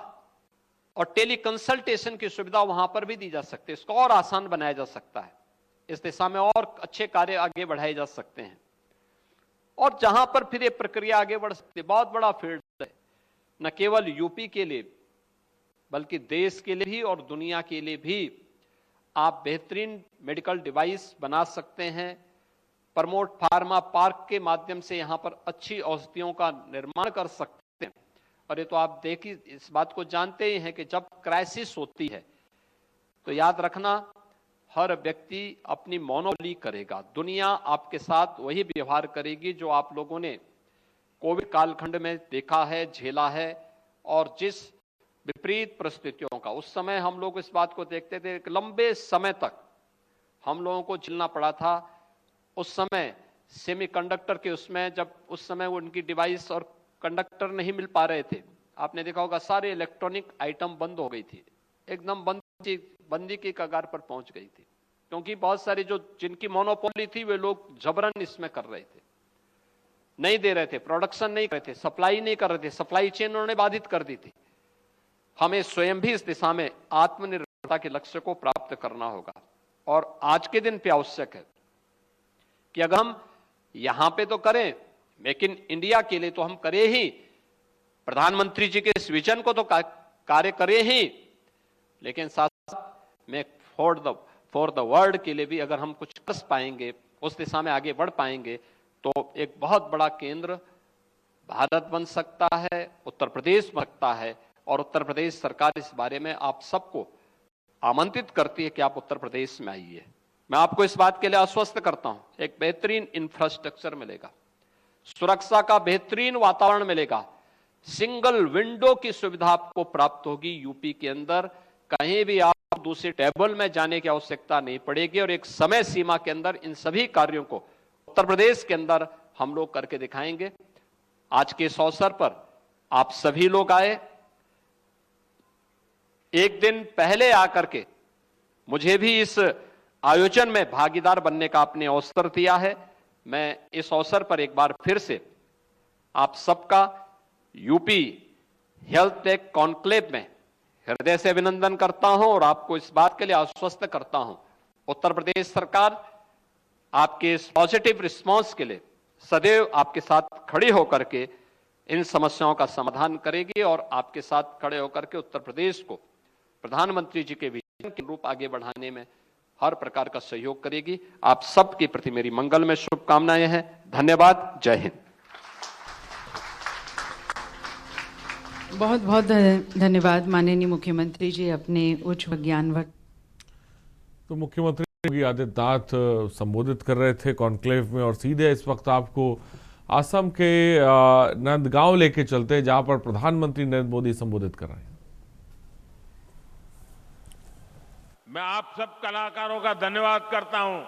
और टेली कंसल्टेशन की सुविधा वहां पर भी दी जा सकती है। इसको और आसान बनाया जा सकता है। इस दिशा में और अच्छे कार्य आगे बढ़ाए जा सकते हैं। और जहां पर फिर ये प्रक्रिया आगे बढ़ सकती है, बहुत बड़ा फील्ड है, न केवल यूपी के लिए बल्कि देश के लिए भी और दुनिया के लिए भी। आप बेहतरीन मेडिकल डिवाइस बना सकते हैं। प्रमोट फार्मा पार्क के माध्यम से यहां पर अच्छी औषधियों का निर्माण कर सकते हैं। और ये तो आप देखिए, इस बात को जानते ही हैं कि जब क्राइसिस होती है तो याद रखना, हर व्यक्ति अपनी मोनोपोली करेगा। दुनिया आपके साथ वही व्यवहार करेगी जो आप लोगों ने कोविड कालखंड में देखा है, झेला है। और जिस विपरीत परिस्थितियों का उस समय हम लोग इस बात को देखते थे कि लंबे समय तक हम लोगों को झेलना पड़ा था। उस समय सेमीकंडक्टर के उसमें, जब उस समय उनकी डिवाइस और कंडक्टर नहीं मिल पा रहे थे, आपने देखा होगा सारे इलेक्ट्रॉनिक आइटम बंद हो गई थी, एकदम बंदी की कगार पर पहुंच गई थी। क्योंकि बहुत सारे जो जिनकी मोनोपोली थी वे लोग जबरन इसमें कर रहे थे, नहीं दे रहे थे, प्रोडक्शन नहीं कर रहे थे, सप्लाई नहीं कर रहे थे, सप्लाई चेन उन्होंने बाधित कर दी थी। हमें स्वयं भी इस दिशा में आत्मनिर्भरता के लक्ष्य को प्राप्त करना होगा। और आज के दिन पे आवश्यक है कि अगर हम यहां पे तो करें, मेक इन इंडिया के लिए तो हम करें ही, प्रधानमंत्री जी के इस विजन को तो कार्य करें ही, लेकिन साथ में फॉर द वर्ल्ड के लिए भी अगर हम कुछ कर पाएंगे, उस दिशा में आगे बढ़ पाएंगे, तो एक बहुत बड़ा केंद्र भारत बन सकता है, उत्तर प्रदेश बन सकता है। और उत्तर प्रदेश सरकार इस बारे में आप सबको आमंत्रित करती है कि आप उत्तर प्रदेश में आइए। मैं आपको इस बात के लिए आश्वस्त करता हूं, एक बेहतरीन इंफ्रास्ट्रक्चर मिलेगा, सुरक्षा का बेहतरीन वातावरण मिलेगा, सिंगल विंडो की सुविधा आपको प्राप्त होगी यूपी के अंदर। कहीं भी आप दूसरे टेबल में जाने की आवश्यकता नहीं पड़ेगी। और एक समय सीमा के अंदर इन सभी कार्यों को उत्तर प्रदेश के अंदर हम लोग करके दिखाएंगे। आज के इस अवसर पर आप सभी लोग आए, एक दिन पहले आकर के मुझे भी इस आयोजन में भागीदार बनने का आपने अवसर दिया है। मैं इस अवसर पर एक बार फिर से आप सबका यूपी हेल्थ टेक कॉन्क्लेव में हृदय से अभिनंदन करता हूं और आपको इस बात के लिए आश्वस्त करता हूं, उत्तर प्रदेश सरकार आपके इस पॉजिटिव रिस्पांस के लिए सदैव आपके साथ खड़ी होकर के इन समस्याओं का समाधान करेगी और आपके साथ खड़े होकर के उत्तर प्रदेश को प्रधानमंत्री जी के विजन के रूप आगे बढ़ाने में हर प्रकार का सहयोग करेगी। आप सबके प्रति मेरी मंगल में शुभकामनाएं हैं। धन्यवाद। जय हिंद। बहुत बहुत धन्यवाद माननीय मुख्यमंत्री जी अपने उच्च ज्ञानवर्धक। तो मुख्यमंत्री योगी आदित्यनाथ संबोधित कर रहे थे कॉन्क्लेव में और सीधे इस वक्त आपको असम के नंदगांव लेके चलते हैं जहां पर प्रधानमंत्री नरेंद्र मोदी संबोधित कर रहे हैं। मैं आप सब कलाकारों का धन्यवाद करता हूं,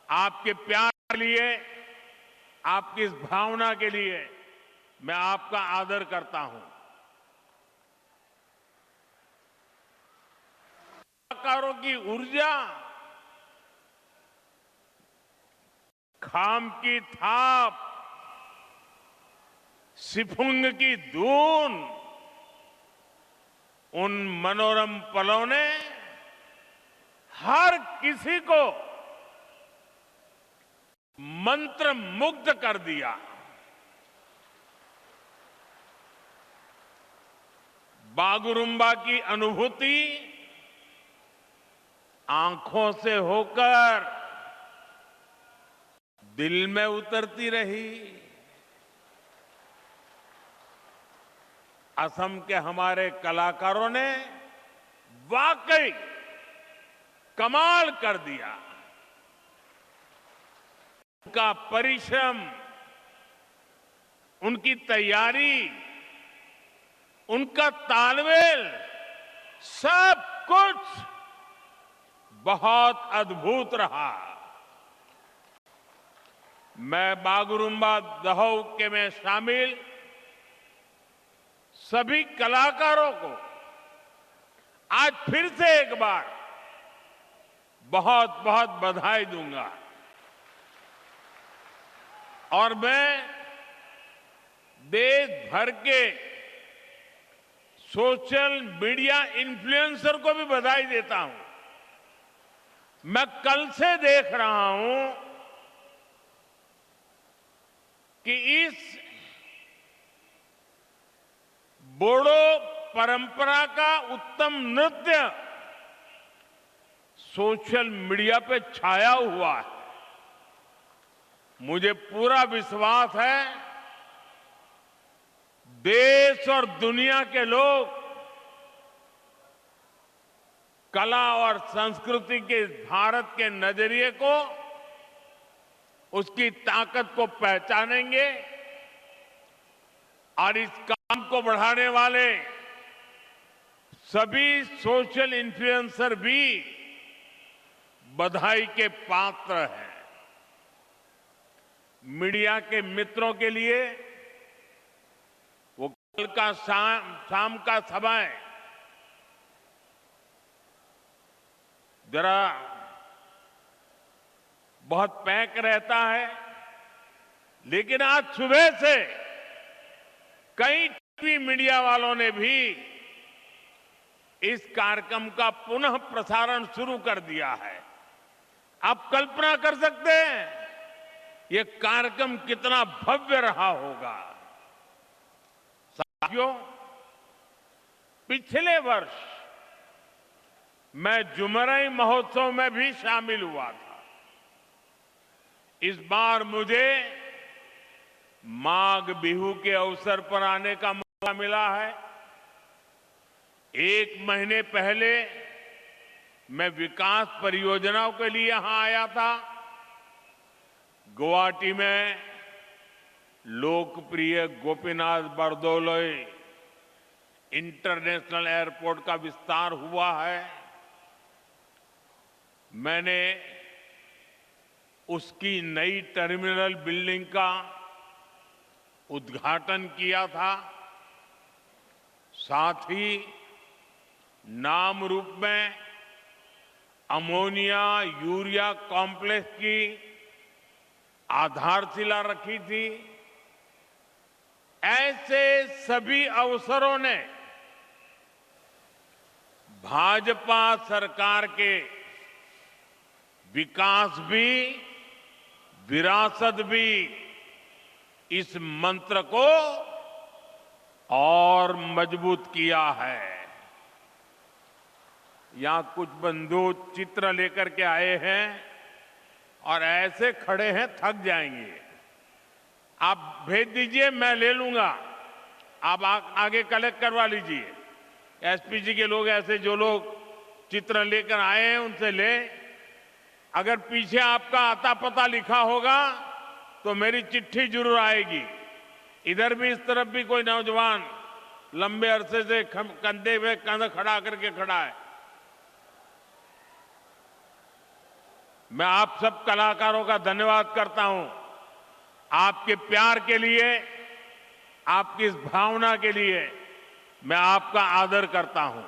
आपके प्यार के लिए, आपकी इस भावना के लिए मैं आपका आदर करता हूं। कलाकारों की ऊर्जा, खाम की थाप, सिफुंग की धून, उन मनोरम पलों ने हर किसी को मंत्र मुग्ध कर दिया। बागुरुम्बा की अनुभूति आंखों से होकर दिल में उतरती रही। असम के हमारे कलाकारों ने वाकई कमाल कर दिया। उनका परिश्रम, उनकी तैयारी, उनका तालमेल, सब कुछ बहुत अद्भुत रहा। मैं बागुरुम्बा दहौ में शामिल सभी कलाकारों को आज फिर से एक बार बहुत बहुत बधाई दूंगा और मैं देश भर के सोशल मीडिया इन्फ्लुएंसर को भी बधाई देता हूं। मैं कल से देख रहा हूं कि इस बोडो परंपरा का उत्तम नृत्य सोशल मीडिया पे छाया हुआ है। मुझे पूरा विश्वास है देश और दुनिया के लोग कला और संस्कृति के भारत के नजरिए को, उसकी ताकत को पहचानेंगे और इस काम को बढ़ाने वाले सभी सोशल इन्फ्लुएंसर भी बधाई के पात्र हैं। मीडिया के मित्रों के लिए वो कल का शाम का समय जरा बहुत पैक रहता है, लेकिन आज सुबह से कई टीवी मीडिया वालों ने भी इस कार्यक्रम का पुनः प्रसारण शुरू कर दिया है। आप कल्पना कर सकते हैं ये कार्यक्रम कितना भव्य रहा होगा। साथियों, पिछले वर्ष मैं जुमरई महोत्सव में भी शामिल हुआ था। इस बार मुझे माघ बिहू के अवसर पर आने का मौका मिला है। एक महीने पहले मैं विकास परियोजनाओं के लिए यहां आया था। गुवाहाटी में लोकप्रिय गोपीनाथ बरदोलोई इंटरनेशनल एयरपोर्ट का विस्तार हुआ है। मैंने उसकी नई टर्मिनल बिल्डिंग का उद्घाटन किया था। साथ ही नाम रूप में अमोनिया यूरिया कॉम्प्लेक्स की आधारशिला रखी थी। ऐसे सभी अवसरों ने भाजपा सरकार के विकास भी, विरासत भी, इस मंत्र को और मजबूत किया है। यहां कुछ बंधु चित्र लेकर के आए हैं और ऐसे खड़े हैं थक जाएंगे। आप भेज दीजिए, मैं ले लूंगा। आप आगे कलेक्ट करवा लीजिए। एसपीजी के लोग, ऐसे जो लोग चित्र लेकर आए हैं उनसे ले। अगर पीछे आपका आता पता लिखा होगा तो मेरी चिट्ठी जरूर आएगी। इधर भी, इस तरफ भी कोई नौजवान लंबे अरसे से कंधे पे कंधा खड़ा करके खड़ा है। मैं आप सब कलाकारों का धन्यवाद करता हूं। आपके प्यार के लिए, आपकी इस भावना के लिए मैं आपका आदर करता हूं।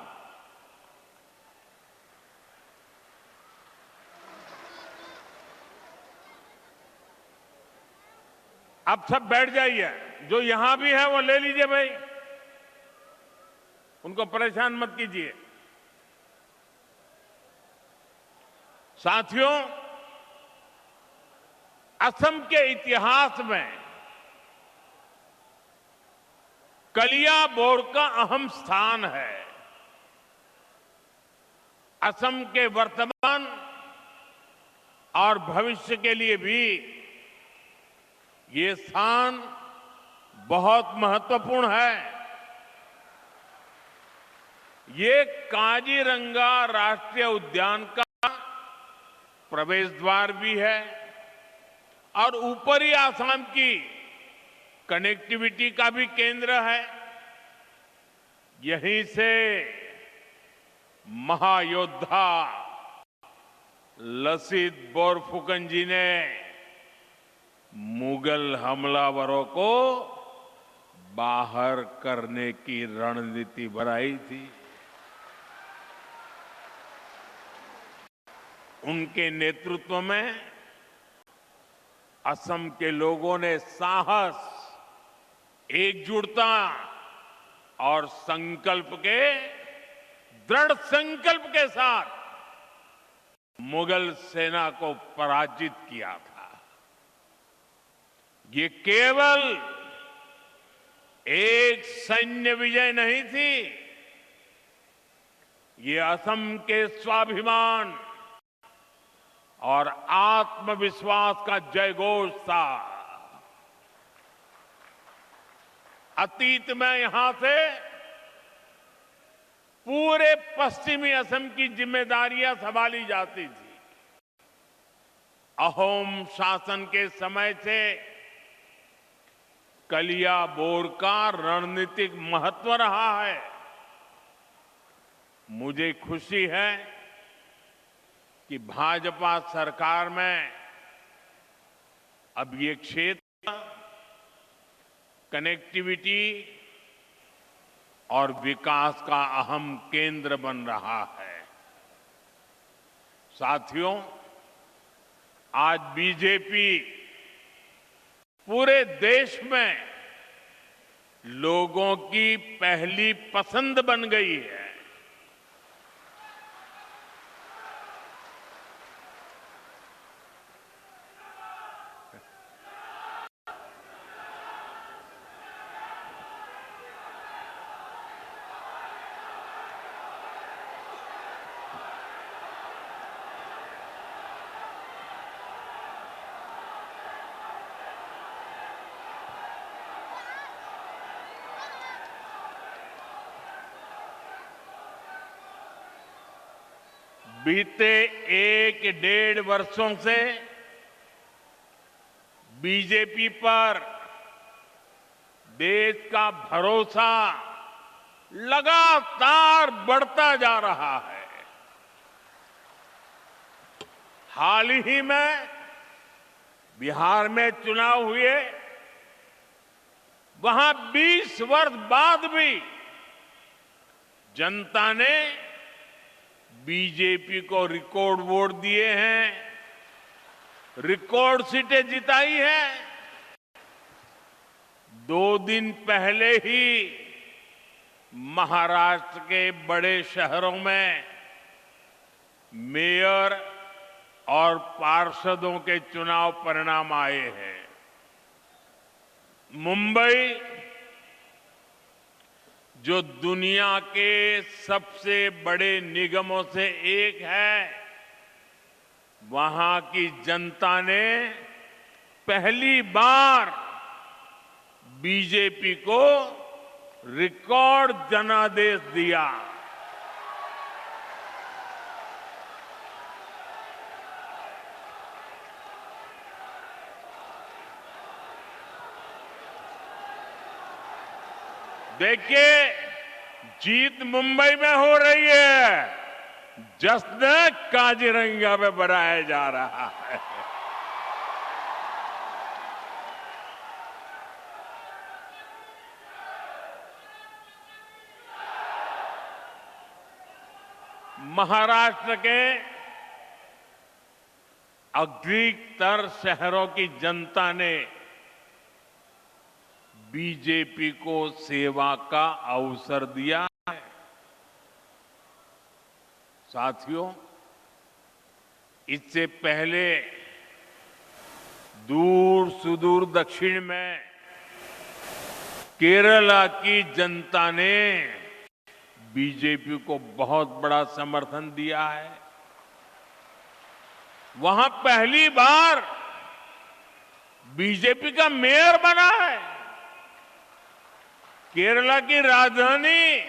अब सब बैठ जाइए। जो यहां भी है वो ले लीजिए भाई, उनको परेशान मत कीजिए। साथियों, असम के इतिहास में कलिया बोर्ड का अहम स्थान है। असम के वर्तमान और भविष्य के लिए भी ये स्थान बहुत महत्वपूर्ण है। ये काजीरंगा राष्ट्रीय उद्यान का प्रवेश द्वार भी है और ऊपरी आसाम की कनेक्टिविटी का भी केंद्र है। यहीं से महायोद्धा लसित बोरफुकन जी ने मुगल हमलावरों को बाहर करने की रणनीति बनाई थी। उनके नेतृत्व में असम के लोगों ने साहस, एकजुटता और दृढ़ संकल्प के साथ मुगल सेना को पराजित किया था। ये केवल एक सैन्य विजय नहीं थी, ये असम के स्वाभिमान और आत्मविश्वास का जयघोष था। अतीत में यहां से पूरे पश्चिमी असम की जिम्मेदारियां संभाली जाती थी। अहोम शासन के समय से कलिया बोर का रणनीतिक महत्व रहा है। मुझे खुशी है कि भाजपा सरकार में अब ये क्षेत्र कनेक्टिविटी और विकास का अहम केंद्र बन रहा है। साथियों, आज बीजेपी पूरे देश में लोगों की पहली पसंद बन गई है। बीते 1-1.5 वर्षों से बीजेपी पर देश का भरोसा लगातार बढ़ता जा रहा है। हाल ही में बिहार में चुनाव हुए, वहां 20 वर्ष बाद भी जनता ने बीजेपी को रिकॉर्ड वोट दिए हैं, रिकॉर्ड सीटें जिताई है। 2 दिन पहले ही महाराष्ट्र के बड़े शहरों में मेयर और पार्षदों के चुनाव परिणाम आए हैं। मुंबई जो दुनिया के सबसे बड़े निगमों से एक है, वहां की जनता ने पहली बार बीजेपी को रिकॉर्ड जनादेश दिया। देखिए, जीत मुंबई में हो रही है, जश्न काजीरंगा में मनाया जा रहा है। महाराष्ट्र के अधिकतर शहरों की जनता ने बीजेपी को सेवा का अवसर दिया है। साथियों, इससे पहले दूर सुदूर दक्षिण में केरला की जनता ने बीजेपी को बहुत बड़ा समर्थन दिया है। वहां पहली बार बीजेपी का मेयर बना है। केरला की राजधानी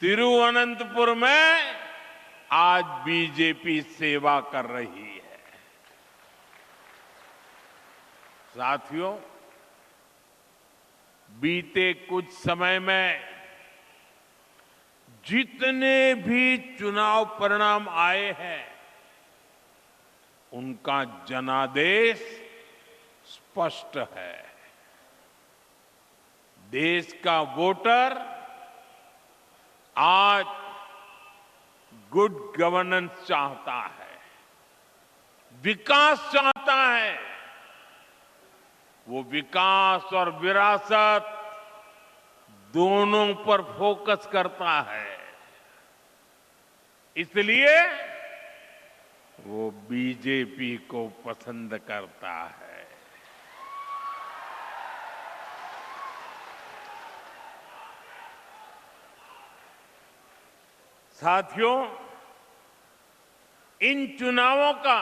तिरुवनंतपुरम में आज बीजेपी सेवा कर रही है। साथियों, बीते कुछ समय में जितने भी चुनाव परिणाम आए हैं, उनका जनादेश स्पष्ट है। देश का वोटर आज गुड गवर्नेंस चाहता है, विकास चाहता है। वो विकास और विरासत दोनों पर फोकस करता है। इसलिए वो बीजेपी को पसंद करता है। साथियों, इन चुनावों का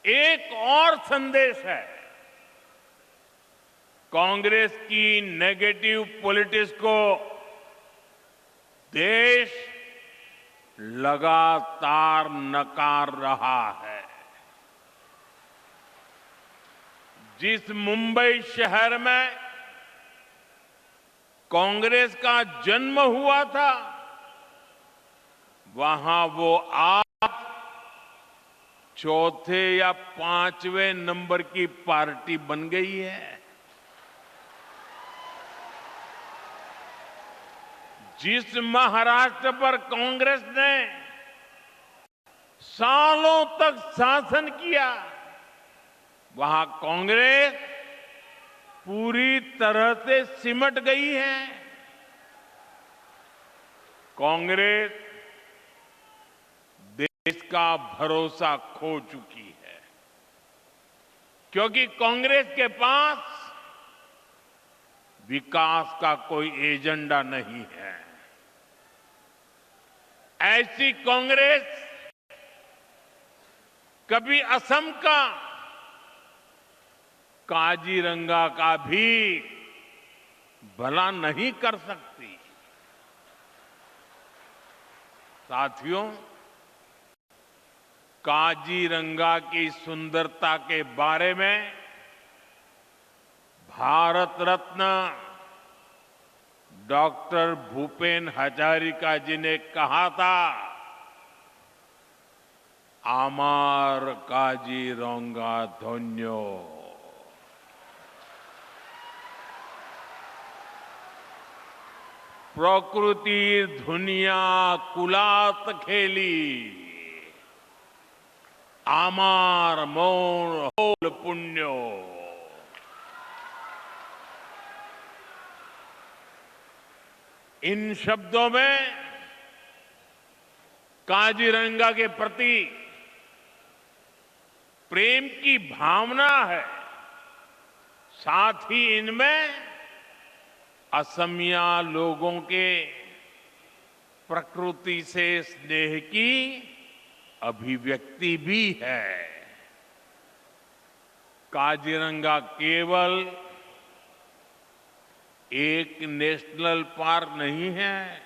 एक और संदेश है। कांग्रेस की नेगेटिव पॉलिटिक्स को देश लगातार नकार रहा है। जिस मुंबई शहर में कांग्रेस का जन्म हुआ था, वहां वो आज चौथे या पांचवें नंबर की पार्टी बन गई है। जिस महाराष्ट्र पर कांग्रेस ने सालों तक शासन किया, वहां कांग्रेस पूरी तरह से सिमट गई है। कांग्रेस देश का भरोसा खो चुकी है, क्योंकि कांग्रेस के पास विकास का कोई एजेंडा नहीं है। ऐसी कांग्रेस कभी असम का काजीरंगा का भी भला नहीं कर सकती। साथियों, काजीरंगा की सुंदरता के बारे में भारत रत्न डॉक्टर भूपेन हजारिका जी ने कहा था, आमार काजीरंगा धन्यो। प्रकृति दुनिया कुलात खेली, आमार मौन होल पुण्यो। इन शब्दों में काजीरंगा के प्रति प्रेम की भावना है, साथ ही इनमें असमिया लोगों के प्रकृति से स्नेह की अभिव्यक्ति भी है। काजीरंगा केवल एक नेशनल पार्क नहीं है,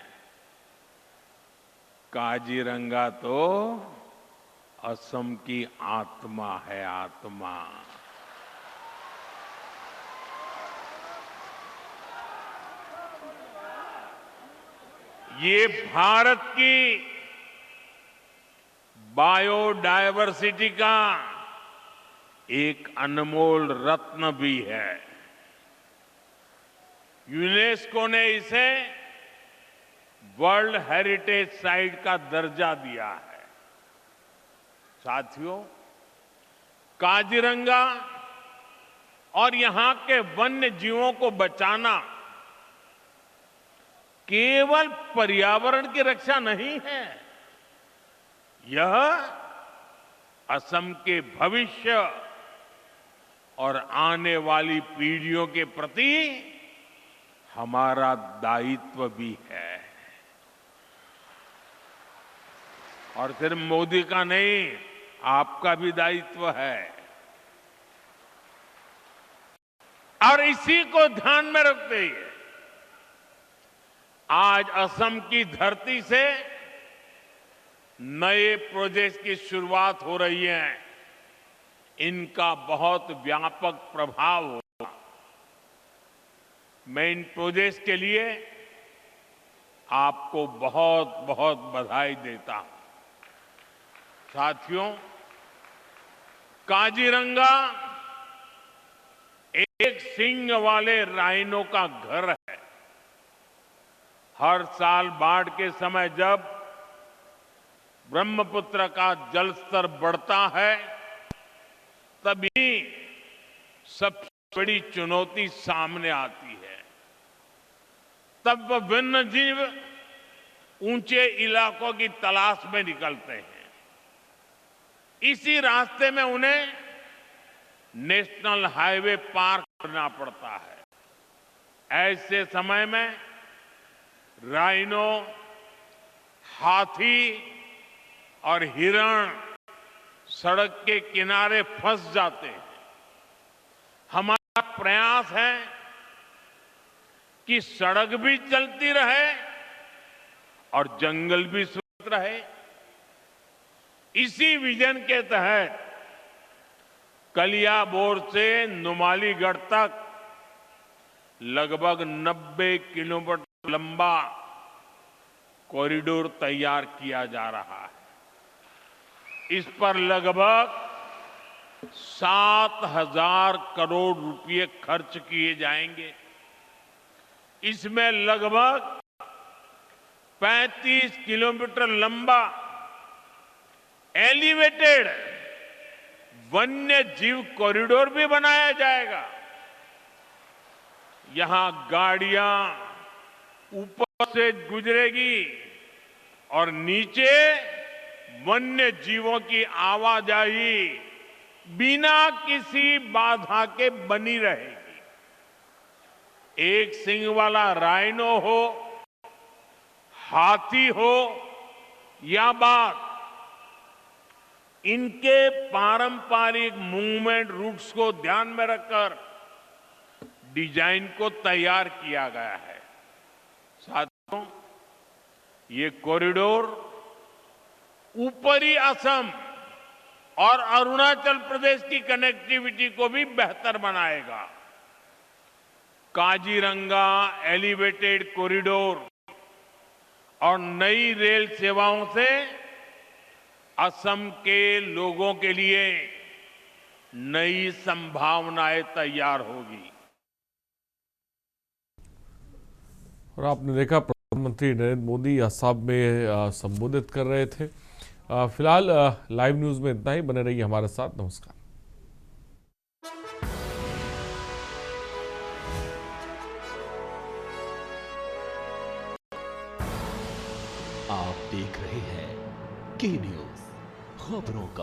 काजीरंगा तो असम की आत्मा है, आत्मा। ये भारत की बायोडायवर्सिटी का एक अनमोल रत्न भी है। यूनेस्को ने इसे वर्ल्ड हेरिटेज साइट का दर्जा दिया है। साथियों, काजीरंगा और यहां के वन्य जीवों को बचाना केवल पर्यावरण की रक्षा नहीं है, यह असम के भविष्य और आने वाली पीढ़ियों के प्रति हमारा दायित्व भी है। और सिर्फ मोदी का नहीं, आपका भी दायित्व है। और इसी को ध्यान में रखते हुए आज असम की धरती से नए प्रोजेक्ट की शुरुआत हो रही है। इनका बहुत व्यापक प्रभाव होगा। मैं इन प्रोजेक्ट के लिए आपको बहुत बहुत बधाई देता हूं। साथियों, काजीरंगा एक सींग वाले राइनो का घर है। हर साल बाढ़ के समय जब ब्रह्मपुत्र का जल स्तर बढ़ता है, तभी सबसे बड़ी चुनौती सामने आती है। तब वन्य जीव ऊंचे इलाकों की तलाश में निकलते हैं। इसी रास्ते में उन्हें नेशनल हाईवे पार करना पड़ता है। ऐसे समय में राइनो, हाथी और हिरण सड़क के किनारे फंस जाते हैं। हमारा प्रयास है कि सड़क भी चलती रहे और जंगल भी सुरक्षित रहे। इसी विजन के तहत कलियाबोर से नुमालीगढ़ तक लगभग 90 किलोमीटर लंबा कॉरिडोर तैयार किया जा रहा है। इस पर लगभग 7,000 करोड़ रुपए खर्च किए जाएंगे। इसमें लगभग 35 किलोमीटर लंबा एलिवेटेड वन्य जीव कॉरिडोर भी बनाया जाएगा। यहां गाड़ियां ऊपर से गुजरेगी और नीचे वन्य जीवों की आवाजाही बिना किसी बाधा के बनी रहेगी। एक सींग वाला राइनो हो, हाथी हो या बाघ, इनके पारंपरिक मूवमेंट रूट्स को ध्यान में रखकर डिजाइन को तैयार किया गया है। साथियों, ये कॉरिडोर ऊपरी असम और अरुणाचल प्रदेश की कनेक्टिविटी को भी बेहतर बनाएगा। काजीरंगा एलिवेटेड कॉरिडोर और नई रेल सेवाओं से असम के लोगों के लिए नई संभावनाएं तैयार होगी। और आपने देखा प्रधानमंत्री नरेंद्र मोदी असम में संबोधित कर रहे थे। फिलहाल लाइव न्यूज में इतना ही। बने रहिए हमारे साथ। नमस्कार। आप देख रहे हैं के न्यूज, खबरों का